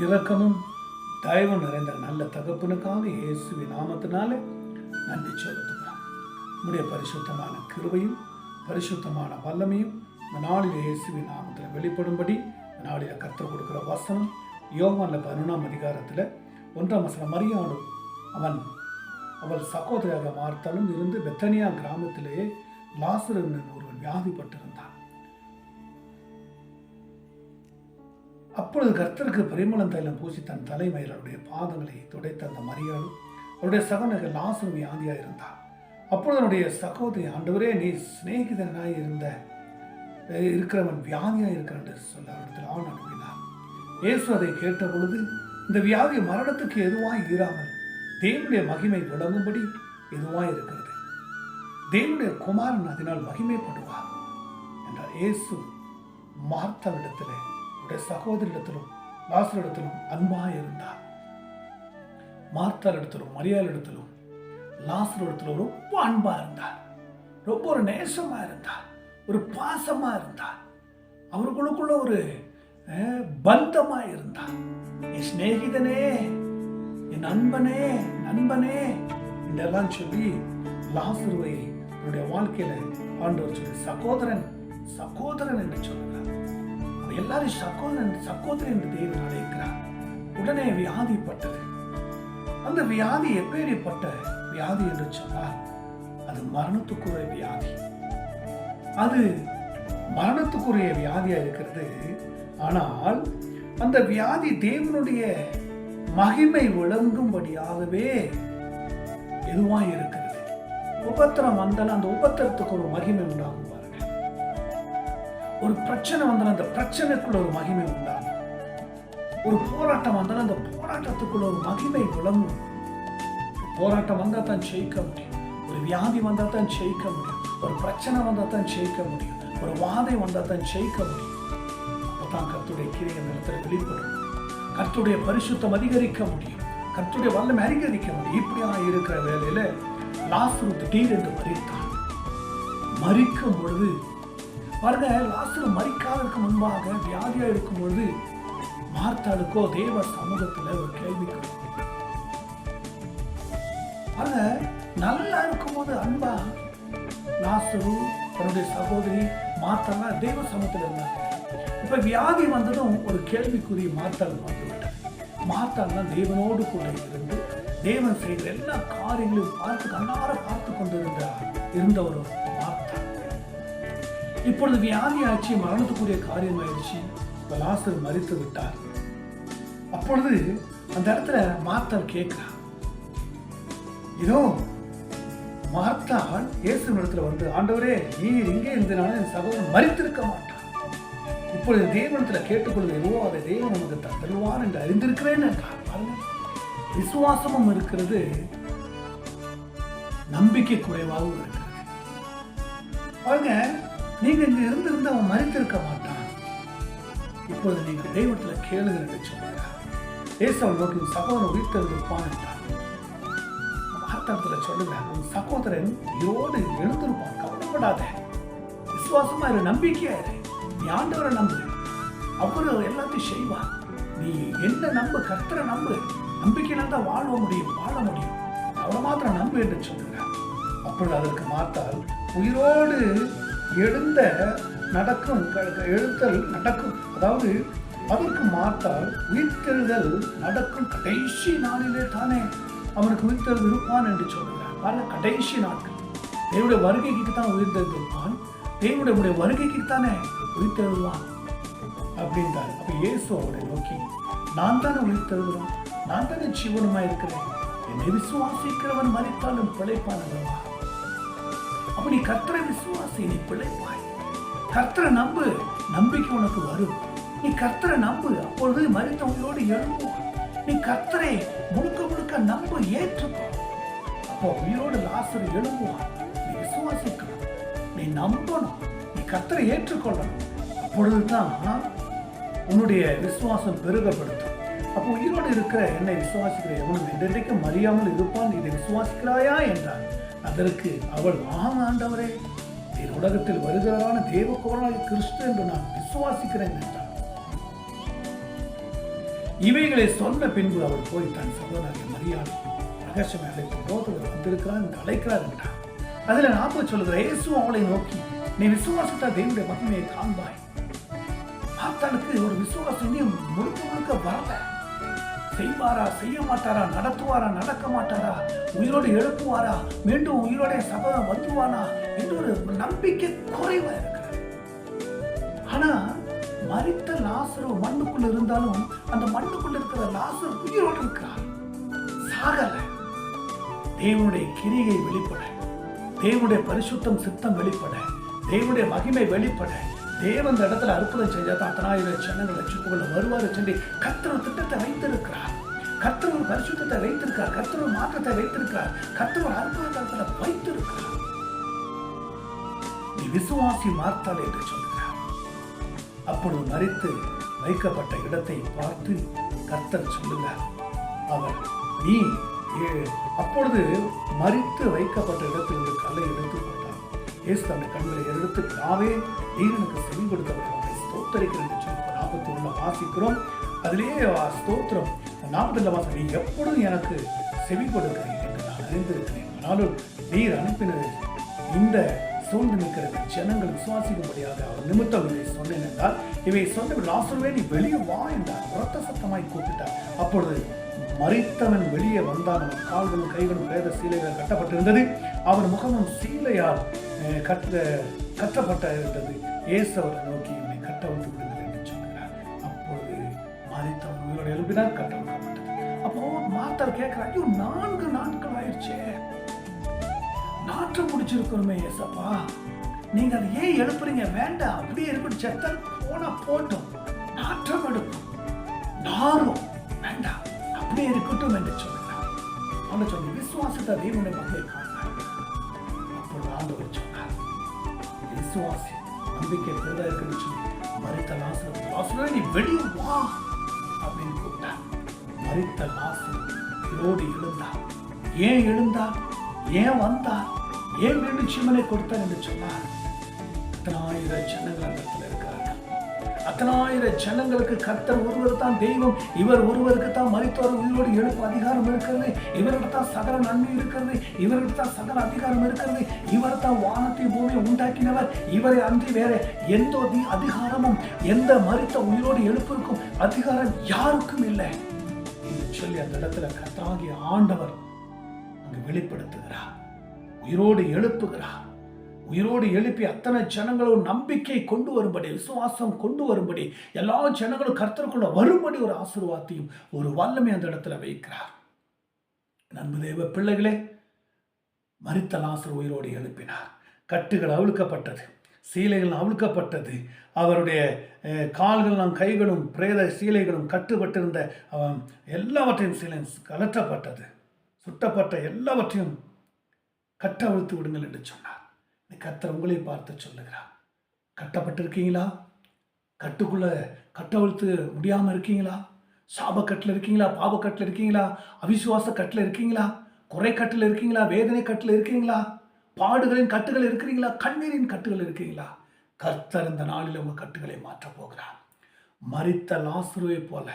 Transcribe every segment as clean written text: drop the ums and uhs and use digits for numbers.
இரக்கமும் தயவும் நிறைந்த நல்ல தகப்பனுக்காக இயேசுவின் நாமத்தினாலே நன்றி செலுத்துகிறோம். நம்முடைய பரிசுத்தமான கிருபையும் பரிசுத்தமான வல்லமையும் இந்த நாளில் இயேசுவின் நாமத்தில் வெளிப்படும்படி இந்த நாளில் கர்த்தர் கொடுக்கிற வசனம் யோவான்ல 11ஆம் அதிகாரத்தில் 1ஆம் வசனம். மரியாள் அவள் சகோதரியாக மார்த்தாலும் இருந்து பெத்தனியா கிராமத்திலேயே லாசரு ஒருவன் வியாதிப்பட்டிருந்தான். அப்பொழுது கர்த்தருக்கு பரிமளம் தைலம் பூசி தன் தலைமையில் அவருடைய பாதங்களை துடைத்த அந்த மரியாளும் அவருடைய சகோதரர்கள் லாசரு வியாதியாக இருந்தார். அப்பொழுது அவருடைய சகோதரி, ஆண்டவரே, நீ சிநேகிதனாய் இருக்கிறவன் வியாதியாக இருக்கிறான் என்று சொல்ல அவரிடத்தில் ஆண் அனுப்பினார். இயேசு அதை கேட்ட பொழுது, இந்த வியாதி மரணத்துக்கு எதுவாய் இராமல் தேவனுடைய மகிமை விளங்கும்படி எதுவாய் இருக்கிறது, தேவனுடைய குமாரன் அதனால் மகிமைப்படுவார் என்றார். இயேசு மார்த்தாளிடத்திலே அவருடைய சகோதரிடத்திலும் லாசரிடத்திலும் அன்பாய் இருந்தார். மார்த்தாளிடத்திலும் மரியாளிடத்திலும் லாசரிடத்திலும் ரொம்ப அன்பா இருந்தார். ரொம்ப ஒரு நேசமா இருந்தார், ஒரு பாசமா இருந்தார். அவர்களுக்குள்ள ஒரு பந்தமா இருந்தார். என் சிநேகிதனே, என் நண்பனே, நண்பனே என்றெல்லாம் சொல்லி லாசருவை அவருடைய வாழ்க்கையில ஆண்டவர் சொல்லி சகோதரன் சகோதரன் என்று சொல்லுகிறார். எல்லாரும் சகோதரன் என்று தேவன் அழைக்கிறார். உடனே வியாதிப்பட்டது. அந்த வியாதி எப்பேற்பட்ட வியாதி என்று சொன்னார், அது மரணத்துக்குரிய வியாதி. அது மரணத்துக்குரிய வியாதியா இருக்கிறது. ஆனால் அந்த வியாதி தேவனுடைய மகிமை விளங்கும்படியாகவே எதுவாய் இருக்கிறது. உபத்திரம் வந்தாலும் அந்த உபத்திரத்துக்கு ஒரு மகிமை உண்டாகும். ஒரு பிரச்சனை வந்தாலும் அந்த பிரச்சனைக்குள்ள ஒரு மகிமை உண்டாகும். ஒரு போராட்டம் வந்தாலும் அந்த போராட்டத்துக்குள்ள ஒரு மகிமை விளங்கும். போராட்டம் வந்தா தான் ஜெயிக்க முடியும். ஒரு வியாதி வந்தா தான் ஜெயிக்க முடியும். ஒரு பிரச்சனை வந்தா தான் ஜெயிக்க முடியும். ஒரு வாதை வந்தா தான் ஜெயிக்க முடியும். அப்பதான் கர்த்தருடைய கிரியை அந்த இடத்துல வெளிப்படும். கர்த்தருடைய பரிசுத்தம் அதிகரிக்க முடியும். கர்த்தருடைய வல்லமை அதிகரிக்க முடியும். இப்படியா இருக்கிற வேலையில லாசரு திடீரென்று மரித்தான். மரிக்கும் பொழுது பாருங்க, லாசரு மரிக்காதற்கு முன்பாக வியாதியா இருக்கும் பொழுது மார்த்தாளுக்கோ தேவ சமூகத்துல ஒரு கேள்வி பாருங்க. நல்லா இருக்கும் போது அன்பா லாசரு தன்னுடைய சகோதரி மார்த்தாளா தேவ சமூகத்துல இருந்தாங்க. இப்ப வியாதி வந்ததும் ஒரு கேள்விக்குரிய மார்த்தாள் வந்துவிட்டார். மார்த்தாள் தான் தேவனோடு கூட இருந்து தேவன் செய்கிற எல்லா காரியங்களையும் கண்ணார பார்த்து கொண்டிருந்த ஒரு மார்த்தாள். இப்பொழுது வியாதி ஆட்சி, மரணத்துக்குரிய காரியம் ஆயிடுச்சு. லாசரு மரித்து விட்டார். அப்பொழுது அந்த இடத்துல மார்த்தாள் கேட்கிறார். இதோ மார்த்தாள் இயேசு இடத்துல வந்து, ஆண்டவரே, நீர் இங்கே இருந்தனால என் சகோதரன் மரித்திருக்க மாட்டான். இப்பொழுது தேவனத்துல கேட்டுக்கொள்வது எதுவோ அதை தேவன் நமக்கு தருவார் என்று அறிந்திருக்கிறேன் என்றார். விசுவாசமும் இருக்கிறது, நம்பிக்கை குறைவாகவும் இருக்கிறது. பாருங்க, நீங்க இங்க இருந்திருந்து அவன் மரித்திருக்க மாட்டான். இப்பொழுது நீங்க தெய்வத்துல கேளுங்க என்று சொல்கிறார். இயேசு அவன் நோக்கி, சகோதரன் உயிர்த்தெழுந்திருப்பான் என்றார். மார்த்தாளத்துல சொல்லுங்க, உன் சகோதரன் உயிரோடு எழுந்திருப்பான், கவலைப்படாத, விசுவாசமா இரு, நம்பிக்கையா இரு, நீ ஆண்டவரை நம்பு, அவரு எல்லாத்தையும் செய்வார். நீ என்ன நம்பு, கர்த்தரை நம்பு, நம்பிக்கையில தான் வாழ முடியும். அவரை மாத்திரம் நம்பு என்று சொல்லுகிறார். அப்பொழுது அதற்கு மார்த்தாள், உயிரோடு எழுத்தல் நடக்கும், அதாவது அதற்கு மார்த்தாள், உயிர்த்தெழுதல் நடக்கும் கடைசி நாளிலே தானே அவனுக்கு உயிர்த்தெழுதல் இருப்பான் என்று சொல்கிறார். கடைசி நாட்கள் தேவனுடைய வருகைக்கு தான் உயிர்த்தெழுதல் இருப்பான். தேவனுடைய வருகைக்கு தானே உயிர்த்தெழுவான் அப்படின்றார். அப்ப இயேசு அவரை நோக்கி, நான் தானே உயிர்த்தெழுகிறோம், நான் தானே ஜீவனமா இருக்கிறேன், என்னை விசுவாசிக்கிறவன் மரித்தாலும் பிழைப்பான் அல்லவா? அப்ப நீ கர்த்தரை விசுவாசி, நீ பிழைப்பாய். கர்த்தரை நம்பு, நம்பிக்கை உனக்கு வரும். நீ கர்த்தரை நம்பு, அப்பொழுது மரித்தவங்களோடு எழும்புவான். நீ கர்த்தரை முழுக்க நம்பு, ஏற்றுக்கோ. அப்போ உயிரோடு லாசரு எழும்புவான். நீ விசுவாசிக்கணும், நீ நம்பணும், நீ கர்த்தரை ஏற்றுக்கொள்ளணும். அப்பொழுதுதான் உன்னுடைய விசுவாசம் பெருகப்படுத்தும். அப்போ உயிரோடு இருக்கிற என்னை விசுவாசிக்கிற எவனும் என்றைக்கும் மறியாமல் இருப்பான், இதை விசுவாசிக்கிறாயா என்றார். அதற்கு அவள், ஆம் ஆண்டவரே, என் உலகத்தில் வருகிறவரான தேவகுமாரனாகிய கிறிஸ்து என்று நான் விசுவாசிக்கிறேன் என்றார். இவைகளை சொன்ன பின்பு அவர் போய் தன் சகோதரனாகிய மரியாதை ரகசியமாக அழைத்து போதவர் வந்திருக்கிறார் என்று அழைக்கிறார் என்றார். அதுல 40 சொல்லுகிற இயேசு அவளை நோக்கி, நீ விசுவாசித்த தேவனுடைய மகிமையை காண்பாய். மார்த்தாளுக்கு ஒரு விசுவாசம் இன்னும் முழுக்க முழுக்க வரல. செய்வாரா, செய்ய மாட்டாரா, நடத்துவாரா, நடக்க மாட்டாரா, உயிரோடு எழுப்புவாரா, மீண்டும் உயிரோட சபதம் வந்துவானா என்று ஒரு நம்பிக்கை குறைவா இருக்கிறது. ஆனா மரித்த லாசரு மண்ணுக்குள்ள இருந்தாலும் அந்த மண்ணுக்குள்ள இருக்கிற லாசரு உயிரோடு இருக்கிறார், சாகல. தேவனுடைய கிரியை வெளிப்பட, தேவனுடைய பரிசுத்தம் சித்தம் வெளிப்பட, தேவனுடைய மகிமை வெளிப்பட, தேவன் அந்த இடத்துல அற்புதம் செஞ்சா 10,000 ஜனங்கள் ரட்சிப்புக்குள்ள வருவாரு சொல்லி கர்த்தர் திட்டத்தை வைத்திருக்கிறார். கர்த்தர் ஒரு பரிசுத்தத்தை வைத்திருக்கிறார். கர்த்தர் ஒரு மாற்றத்தை வைத்திருக்கிறார். கர்த்தர் ஒரு அற்புதத்தை வைத்திருக்கிறார். நீ விசுவாசி மார்த்தாள் என்று சொல்கிறார். அப்பொழுது மரித்து வைக்கப்பட்ட இடத்தை பார்த்து கர்த்தர் சொல்லுகிறார், அவர் நீ அப்பொழுது மரித்து வைக்கப்பட்ட இடத்தில் ஒரு கல்லை எடுத்து போட்டார். இயேசு தன்னுடைய கண்களை எடுத்து, நாவே நீர் எனக்கு செவி கொடுத்தவர்கள் ஸ்தோத்தரிக்கிறேன் என்று சொல்லி 41 வாசிக்கிறோம். அதிலேயே ஸ்தோத்திரம் 42 வாசம், நீ எப்பொழுதும் எனக்கு செவி கொடுக்கிறேன் என்று நான் அறிந்திருக்கிறேன். ஆனாலும் நீர் அனுப்பினது இந்த சூழ்ந்து நிற்கிற ஜனங்கள் விசுவாசிக்கும்படியாக அவர் நிமித்தம் இதை சொன்னேன் என்றால், இவை சொன்ன லாசருவே நீ வெளியே வா என்றார். உரத்த சத்தமாய் கூப்பிட்டார். அப்பொழுது மரித்தவன் வெளியே வந்தான். அவன் கால்களும் கைகளும் பிரேத சீலைகள் கட்டப்பட்டிருந்தது. அவன் முகமும் சீலையால் கட்டப்பட்ட இருந்தது. இயேசு அவரை நோக்கி, இவனை கட்ட வந்து விடுங்கள் என்று சொல்கிறார். அப்பொழுது மரித்தவன் உயிரோடு எழுப்பினார், கட்ட வைக்கப்பட்டது. அப்போ மார்த்தாள் கேட்கிறார், ஐயோ 4 நாட்கள் ஆயிடுச்சே, நாற்றம் முடிச்சிருக்கிறோமே ஏசப்பா, நீங்க அதை ஏன் எழுப்புறீங்க? வேண்டாம், அப்படியே இருக்கட்டும், செத்தல் போனா போட்டும், நாற்றம் எடுக்கும், நாரும் வேண்டாம், அப்படியே இருக்கட்டும் என்று சொல்கிறார். அவனை சொல்லி விசுவாசத்தை தேவனுடைய மகளை காண்பார். அப்பொழுது ஆண்டவர் சொன்னார், விசுவாசி நம்பிக்கை பெரிதா இருக்குன்னு சொல்லி மரித்த லாசரு நீ வெளியே வா அப்படின்னு கூப்பிட்டார். மரித்த லாசரு உயிரோடு எழுந்தார். ஏன் எழுந்தார்? ஏன் வந்தார்? ஏன் மீண்டும் ஜீவனை கொடுத்தார் என்று சொன்னார். 10,000 ஜனங்கள் அந்த இடத்துல இருக்கிறார்கள். 10,000 ஜனங்களுக்கு கர்த்தர் ஒருவர் தான் தெய்வம். இவர் ஒருவருக்கு தான் மரித்தோர் உயிரோடு எழுப்பு அதிகாரம் இருக்கிறது. இவர்கிட்ட தான் சகல நன்மை இருக்கிறது. இவர்கிட்ட தான் சகல அதிகாரம் இருக்கிறது. இவர் தான் வானத்தை பூமியை உண்டாக்கினவர். இவரை அன்றி வேற எந்த அதிகாரமும் எந்த மரித்த உயிரோடு எழுப்பிருக்கும் அதிகாரம் யாருக்கும் இல்லை என்று சொல்லி அந்த இடத்துல கர்த்தராகிய ஆண்டவர் அங்கு வெளிப்படுத்துகிறார். உயிரோடு எழுப்புகிறார். உயிரோடு எழுப்பி அத்தனை ஜனங்களும் நம்பிக்கை கொண்டு வரும்படி, விசுவாசம் கொண்டு வரும்படி, எல்லா ஜனங்களும் கர்த்தருக்குள்ள வரும்படி ஒரு ஆசீர்வாதத்தையும் ஒரு வல்லமை அந்த இடத்துல வைக்கிறார். நண்பு தேவ பிள்ளைகளே, மரித்த லாசரு உயிரோடு எழுப்பினார். கட்டுகள் அவிழ்க்கப்பட்டது, சீலைகள் அவிழ்க்கப்பட்டது. அவருடைய கால்களும் கைகளும் பிரேத சீலைகளும் கட்டுப்பட்டிருந்த எல்லாவற்றையும் சீலை கலற்றப்பட்டது. சுட்டப்பட்ட எல்லாவற்றையும் கட்ட அவிழ்த்து விடுங்கள் என்று சொன்னார். கர்த்தர் உங்களை பார்த்து சொல்லுகிறார், கட்டப்பட்டிருக்கீங்களா? கட்டுக்குள்ள கட்டவிழ்த்து முடியாம இருக்கீங்களா? சாபக்கட்டில் இருக்கீங்களா? பாவக்கட்டில் இருக்கீங்களா? அவிசுவாச கட்டில் இருக்கீங்களா? குறை கட்டில் இருக்கீங்களா? வேதனை கட்டில் இருக்கீங்களா? பாடுகளின் கட்டுகள் இருக்கிறீங்களா? கண்ணீரின் கட்டுகள் இருக்கீங்களா? கர்த்தர் இந்த நாளில் உங்க கட்டுகளை மாற்ற போகிறார். மரித்த லாசருவை போல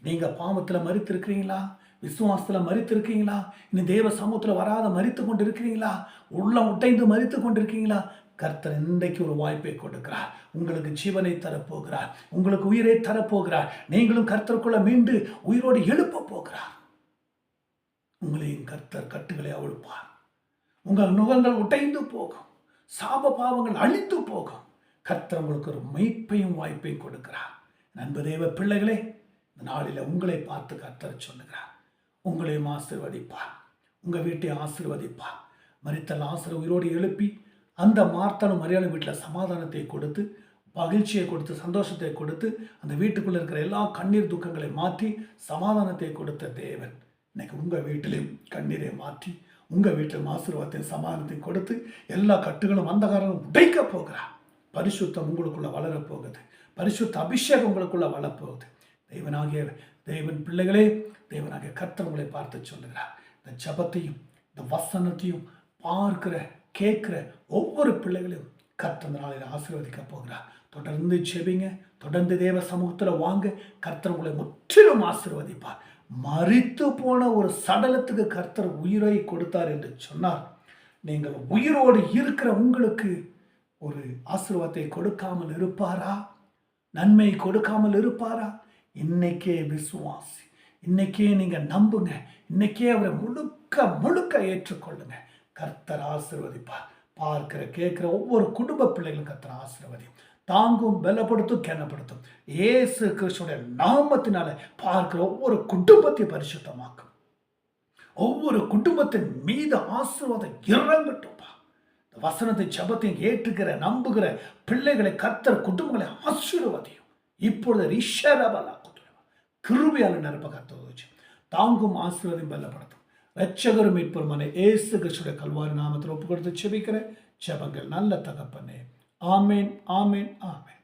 நீங்க பாவத்துல மரித்திருக்கிறீங்களா? விசுவாசத்துல மரித்திருக்கீங்களா? இன்னும் தேவ சமூகத்துல வராத மரித்து கொண்டு இருக்கிறீங்களா? உள்ளம் உட்டைந்து மரித்து கொண்டிருக்கீங்களா? கர்த்தர் இன்றைக்கு ஒரு வாய்ப்பை கொடுக்கிறார். உங்களுக்கு ஜீவனை தரப்போகிறார். உங்களுக்கு உயிரை தரப்போகிறார். நீங்களும் கர்த்தருக்குள்ள மீண்டு உயிரோடு எழுப்ப போகிறார். உங்களையும் கர்த்தர் கட்டுகளை அவிழ்ப்பார். உங்கள் நுகங்கள் உடைந்து போகும். சாப பாவங்கள் அழித்து போகும். கர்த்தர் உங்களுக்கு ஒரு மீட்பையும் வாய்ப்பையும் கொடுக்கிறார். நண்பு தேவ பிள்ளைகளே, இந்த நாளில் உங்களை பார்த்து கர்த்தர் சொல்லுகிறார், உங்களையும் ஆசீர்வதிப்பார். உங்கள் வீட்டை ஆசீர்வதிப்பார். மரித்த லாசரு உயிரோடு எழுப்பி அந்த மார்த்தாளும் மரியாதை வீட்டில் சமாதானத்தை கொடுத்து, மகிழ்ச்சியை கொடுத்து, சந்தோஷத்தை கொடுத்து, அந்த வீட்டுக்குள்ளே இருக்கிற எல்லா கண்ணீர் துக்கங்களை மாற்றி சமாதானத்தை கொடுத்த தேவன் இன்னைக்கு உங்கள் வீட்டிலையும் கண்ணீரை மாற்றி உங்கள் வீட்டில் ஆசீர்வாதத்தையும் சமாதானத்தையும் கொடுத்து எல்லா கட்டுகளும் அந்தகாரங்களும் உடைக்க போகிறார். பரிசுத்தம் உங்களுக்குள்ள வளரப்போகுது. பரிசுத்த அபிஷேகம் உங்களுக்குள்ள வளரப்போகுது. தேவன் பிள்ளைகளே, தேவனாகிய கர்த்தர் உங்களை பார்த்து சொல்லுகிறார், இந்த ஜபத்தையும் இந்த வசனத்தையும் பார்க்கிற கேட்கிற ஒவ்வொரு பிள்ளைகளையும் கர்த்தர் நாளில் ஆசீர்வதிக்க போகிறார். தொடர்ந்து ஜெபிங்க, தொடர்ந்து தேவ சமூகத்துல வாங்க. கர்த்தர் உங்களை முற்றிலும் ஆசீர்வதிப்பார். மரித்து போன ஒரு சடலத்துக்கு கர்த்தர் உயிரை கொடுத்தார் என்று சொன்னார். நீங்கள் உயிரோடு இருக்கிற உங்களுக்கு ஒரு ஆசீர்வாதத்தை கொடுக்காமல் இருப்பாரா? நன்மை கொடுக்காமல் இருப்பாரா? இன்னைக்கே விசுவாசி, இன்னைக்கே நீங்க நம்புங்க, இன்னைக்கே அவரை முழுக்க முழுக்க ஏற்றுக்கொள்ளுங்க. கர்த்தர் ஆசீர்வதிப்பார். பார்க்கிற கேட்கிற ஒவ்வொரு குடும்ப பிள்ளைகளும் கர்த்தர் ஆசீர்வதியும், தாங்கும், பலப்படுத்தும், கனப்படுத்தும். இயேசு கிறிஸ்துவின் நாமத்தினால பார்க்கிற ஒவ்வொரு குடும்பத்தையும் பரிசுத்தமாக்கும். ஒவ்வொரு குடும்பத்தின் மீது ஆசீர்வாதம் இறங்கட்டும்பா. வசனத்தை ஜபத்தையும் ஏற்றுக்கிற நம்புகிற பிள்ளைகளை கர்த்தர் குடும்பங்களை ஆசீர்வதியும். இப்பொழுது கிருபையால நிரப்ப கர்த்தர் தாங்கும், ஆசீர்வாதம், பலப்படுத்தும். இரட்சகரும் மீட்பருமான இயேசு கிறிஸ்துவின் கல்வாரி நாமத்தில் ஒப்பு கொடுத்து ஜெபிக்கிற ஜெபங்கள் நல்ல தகப்பனே. ஆமேன், ஆமேன், ஆமேன்.